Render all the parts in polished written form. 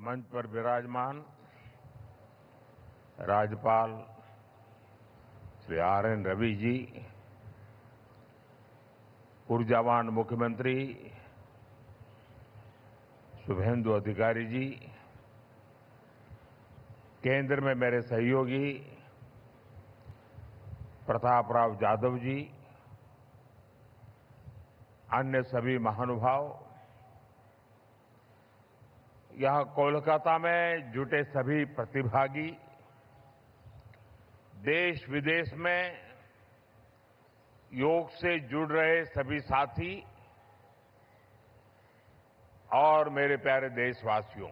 मंच पर विराजमान राज्यपाल श्री आर.एन. रवि जी, ऊर्जावान मुख्यमंत्री शुभेंदु अधिकारी जी, केंद्र में मेरे सहयोगी प्रताप राव जाधव जी, अन्य सभी महानुभाव, यहां कोलकाता में जुटे सभी प्रतिभागी, देश विदेश में योग से जुड़ रहे सभी साथी और मेरे प्यारे देशवासियों,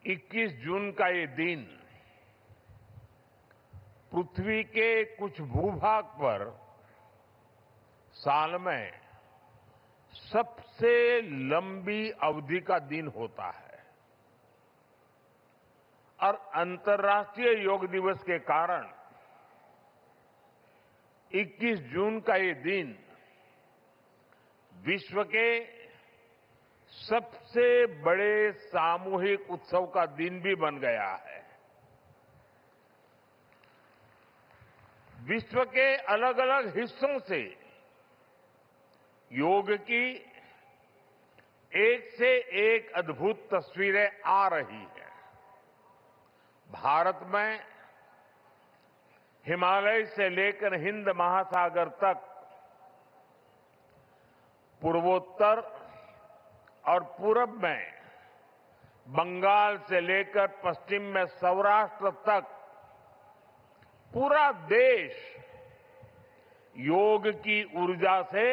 21 जून का ये दिन पृथ्वी के कुछ भूभाग पर साल में सबसे लंबी अवधि का दिन होता है और अंतर्राष्ट्रीय योग दिवस के कारण 21 जून का ये दिन विश्व के सबसे बड़े सामूहिक उत्सव का दिन भी बन गया है। विश्व के अलग अलग हिस्सों से योग की एक से एक अद्भुत तस्वीरें आ रही हैं। भारत में हिमालय से लेकर हिंद महासागर तक, पूर्वोत्तर और पूरब में बंगाल से लेकर पश्चिम में सौराष्ट्र तक पूरा देश योग की ऊर्जा से,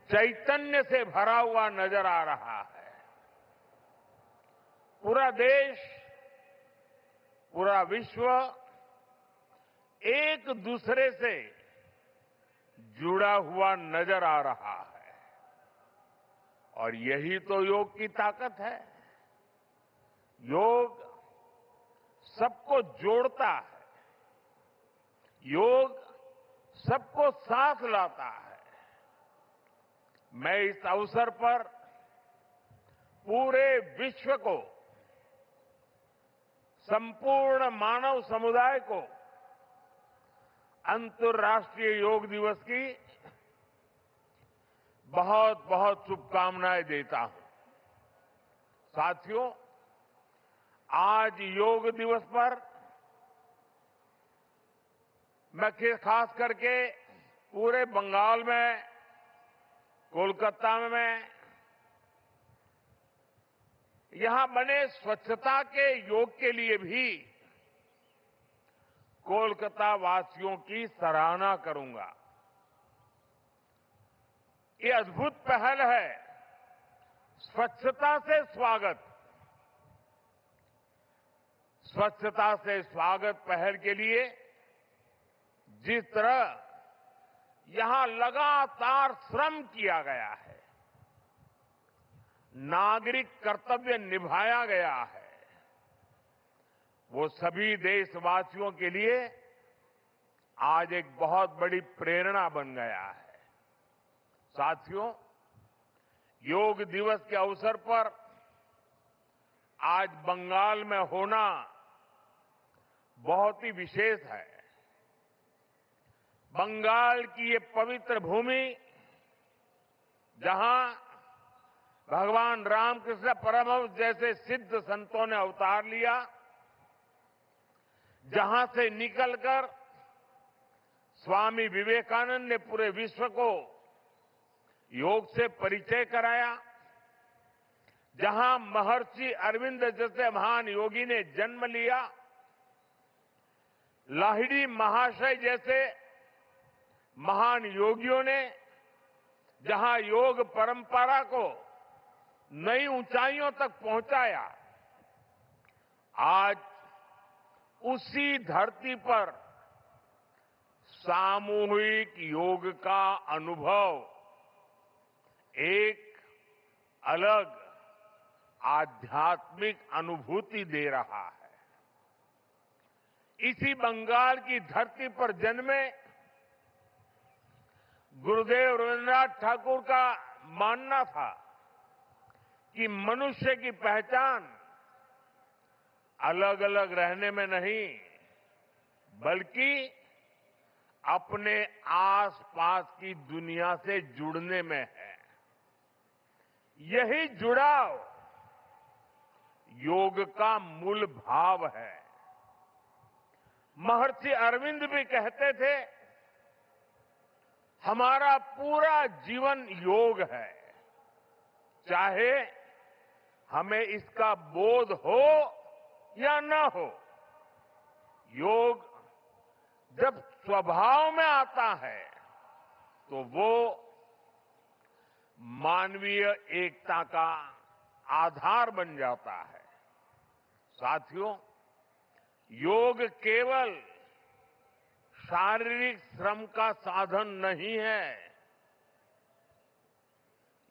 चैतन्य से भरा हुआ नजर आ रहा है। पूरा देश, पूरा विश्व एक दूसरे से जुड़ा हुआ नजर आ रहा है और यही तो योग की ताकत है। योग सबको जोड़ता है, योग सबको साथ लाता है। मैं इस अवसर पर पूरे विश्व को, संपूर्ण मानव समुदाय को अंतर्राष्ट्रीय योग दिवस की बहुत बहुत शुभकामनाएं देता हूं। साथियों, आज योग दिवस पर मैं खास करके पूरे बंगाल में, कोलकाता में यहां बने स्वच्छता के योग के लिए भी कोलकाता वासियों की सराहना करूंगा। ये अद्भुत पहल है, स्वच्छता से स्वागत। स्वच्छता से स्वागत पहल के लिए जिस तरह यहां लगातार श्रम किया गया है, नागरिक कर्तव्य निभाया गया है, वो सभी देशवासियों के लिए आज एक बहुत बड़ी प्रेरणा बन गया है। साथियों, योग दिवस के अवसर पर आज बंगाल में होना बहुत ही विशेष है। बंगाल की ये पवित्र भूमि, जहां भगवान रामकृष्ण परमहंस जैसे सिद्ध संतों ने अवतार लिया, जहां से निकलकर स्वामी विवेकानंद ने पूरे विश्व को योग से परिचय कराया, जहां महर्षि अरविंद जैसे महान योगी ने जन्म लिया, लाहिड़ी महाशय जैसे महान योगियों ने जहां योग परंपरा को नई ऊंचाइयों तक पहुंचाया, आज उसी धरती पर सामूहिक योग का अनुभव एक अलग आध्यात्मिक अनुभूति दे रहा है। इसी बंगाल की धरती पर जन्मे गुरुदेव रविन्द्रनाथ ठाकुर का मानना था कि मनुष्य की पहचान अलग अलग रहने में नहीं, बल्कि अपने आसपास की दुनिया से जुड़ने में है। यही जुड़ाव योग का मूल भाव है। महर्षि अरविंद भी कहते थे, हमारा पूरा जीवन योग है, चाहे हमें इसका बोध हो या न हो। योग जब स्वभाव में आता है तो वो मानवीय एकता का आधार बन जाता है। साथियों, योग केवल शारीरिक श्रम का साधन नहीं है।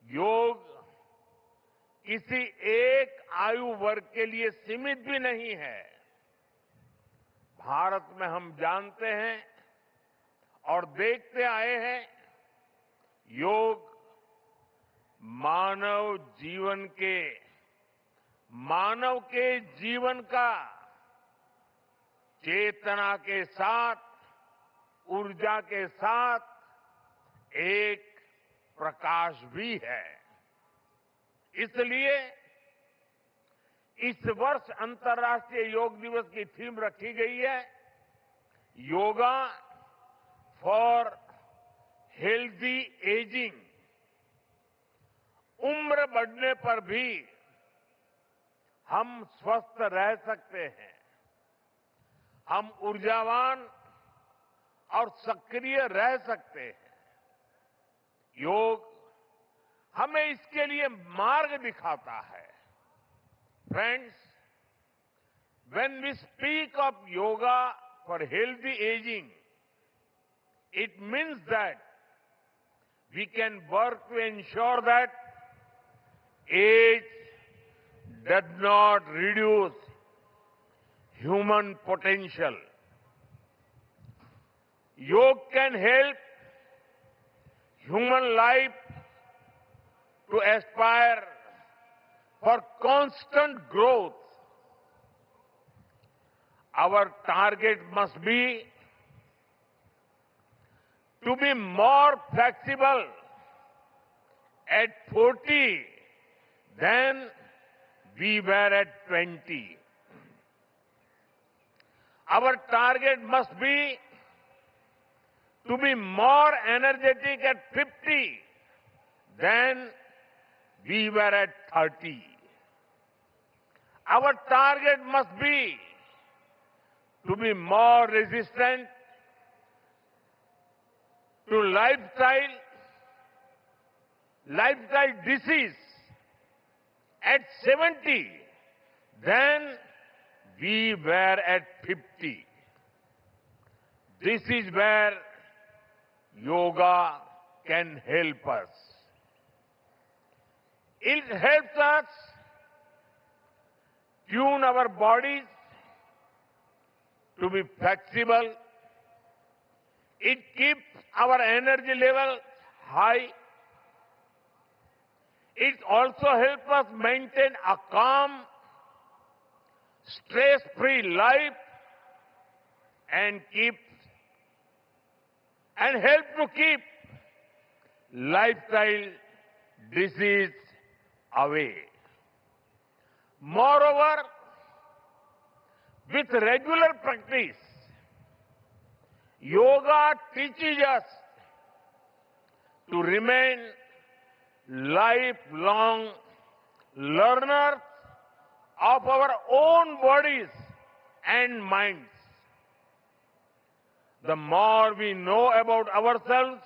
योग किसी एक आयु वर्ग के लिए सीमित भी नहीं है। भारत में हम जानते हैं और देखते आए हैं, योग मानव के जीवन का चेतना के साथ, ऊर्जा के साथ एक प्रकाश भी है। इसलिए इस वर्ष अंतर्राष्ट्रीय योग दिवस की थीम रखी गई है, योगा फॉर हेल्दी एजिंग। उम्र बढ़ने पर भी हम स्वस्थ रह सकते हैं, हम ऊर्जावान और सक्रिय रह सकते हैं। योग हमें इसके लिए मार्ग दिखाता है। Friends, when we speak of yoga for healthy aging, it means that we can work to ensure that age does not reduce human potential. Yoga can help human life to aspire for constant growth. Our target must be to be more flexible at 40 than we were at 20. Our target must be to be more energetic at 50 than we were at 30. Our target must be to be more resistant to lifestyle disease at 70 than we were at 50. This is where yoga can help us. It helps us tune our bodies to be flexible. It keeps our energy level high. It also helps us maintain a calm, stress-free life and help to keep lifestyle disease away. Moreover, with regular practice, yoga teaches us to remain lifelong learners of our own bodies and minds. The more we know about ourselves,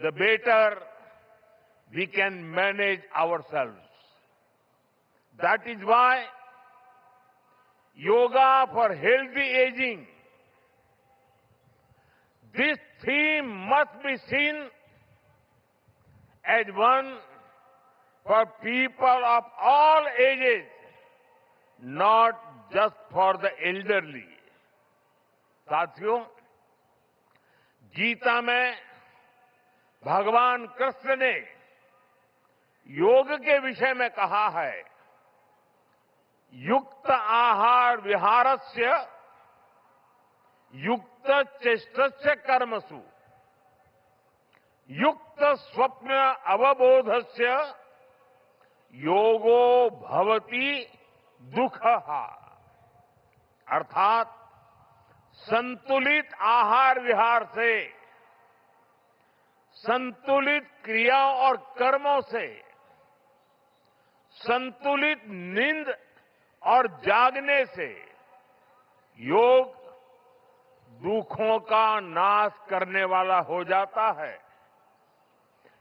the better we can manage ourselves. That is why yoga for healthy aging, this theme must be seen as one for people of all ages, not just for the elderly. साथियों, गीता में भगवान कृष्ण ने योग के विषय में कहा है, युक्त आहार विहारस्य युक्त चेष्टस्य कर्मसु युक्त स्वप्न अवबोधस्य योगो भवति दुःखः। अर्थात संतुलित आहार विहार से, संतुलित क्रियाओं और कर्मों से, संतुलित नींद और जागने से योग दुखों का नाश करने वाला हो जाता है।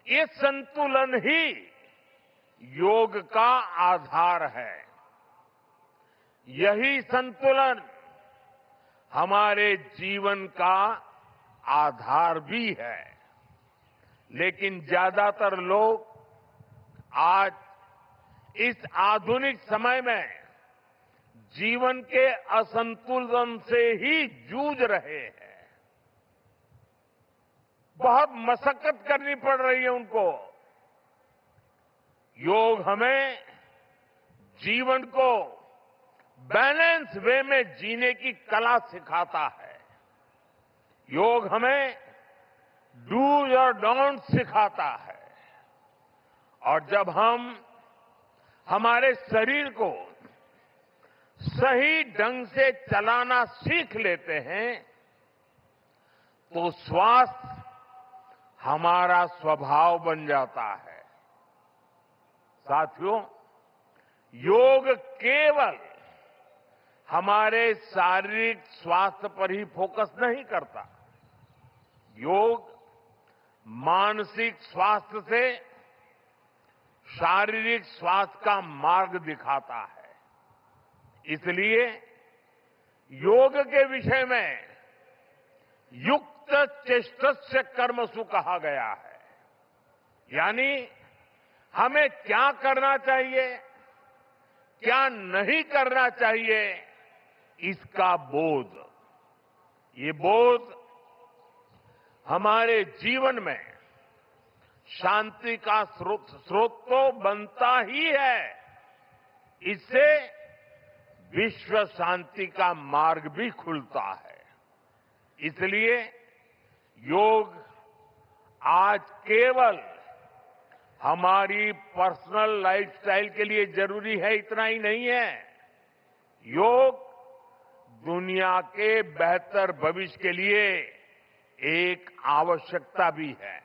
ये संतुलन ही योग का आधार है। यही संतुलन हमारे जीवन का आधार भी है। लेकिन ज्यादातर लोग आज इस आधुनिक समय में जीवन के असंतुलन से ही जूझ रहे हैं। बहुत मशक्कत करनी पड़ रही है उनको। योग हमें जीवन को बैलेंस वे में जीने की कला सिखाता है। योग हमें डूज और डोंट सिखाता है। और जब हम हमारे शरीर को सही ढंग से चलाना सीख लेते हैं तो स्वास्थ्य हमारा स्वभाव बन जाता है। साथियों, योग केवल हमारे शारीरिक स्वास्थ्य पर ही फोकस नहीं करता। योग मानसिक स्वास्थ्य से शारीरिक स्वास्थ्य का मार्ग दिखाता है। इसलिए योग के विषय में युक्त चेष्टस्य कर्मसु कहा गया है। यानी हमें क्या करना चाहिए, क्या नहीं करना चाहिए, इसका बोध। ये बोध हमारे जीवन में शांति का स्रोत तो बनता ही है, इससे विश्व शांति का मार्ग भी खुलता है। इसलिए योग आज केवल हमारी पर्सनल लाइफस्टाइल के लिए जरूरी है, इतना ही नहीं है। योग दुनिया के बेहतर भविष्य के लिए एक आवश्यकता भी है।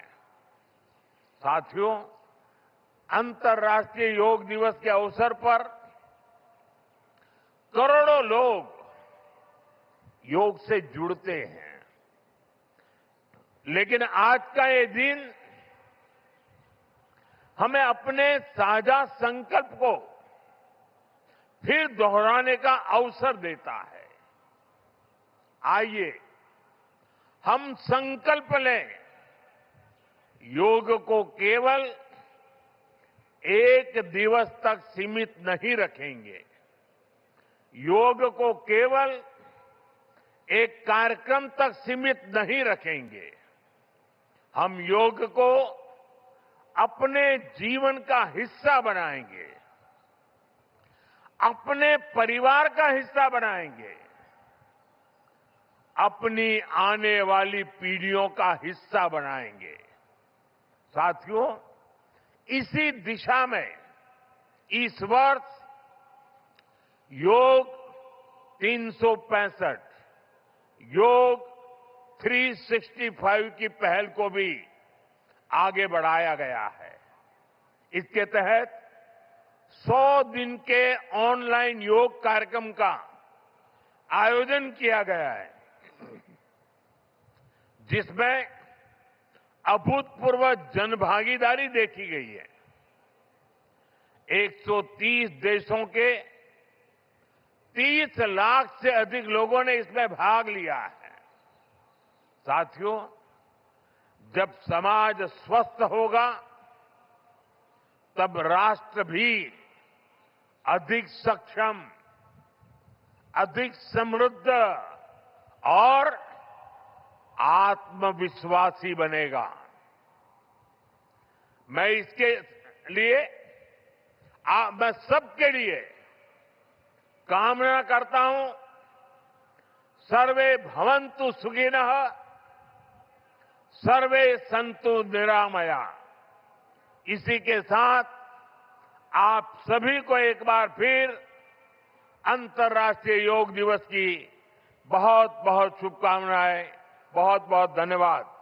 साथियों, अंतर्राष्ट्रीय योग दिवस के अवसर पर करोड़ों लोग योग से जुड़ते हैं। लेकिन आज का ये दिन हमें अपने साझा संकल्प को फिर दोहराने का अवसर देता है। आइए हम संकल्प लें, योग को केवल एक दिवस तक सीमित नहीं रखेंगे। योग को केवल एक कार्यक्रम तक सीमित नहीं रखेंगे। हम योग को अपने जीवन का हिस्सा बनाएंगे, अपने परिवार का हिस्सा बनाएंगे, अपनी आने वाली पीढ़ियों का हिस्सा बनाएंगे। साथियों, इसी दिशा में इस वर्ष योग 365 योग 365 की पहल को भी आगे बढ़ाया गया है। इसके तहत 100 दिन के ऑनलाइन योग कार्यक्रम का आयोजन किया गया है, जिसमें अभूतपूर्व जनभागीदारी देखी गई है। 130 देशों के 30 लाख से अधिक लोगों ने इसमें भाग लिया है। साथियों, जब समाज स्वस्थ होगा तब राष्ट्र भी अधिक सक्षम, अधिक समृद्ध और आत्मविश्वासी बनेगा। मैं इसके लिए मैं सबके लिए कामना करता हूं, सर्वे भवन्तु सुखिनः, सर्वे सन्तु निरामया। इसी के साथ आप सभी को एक बार फिर अंतर्राष्ट्रीय योग दिवस की बहुत बहुत शुभकामनाएं, बहुत बहुत धन्यवाद।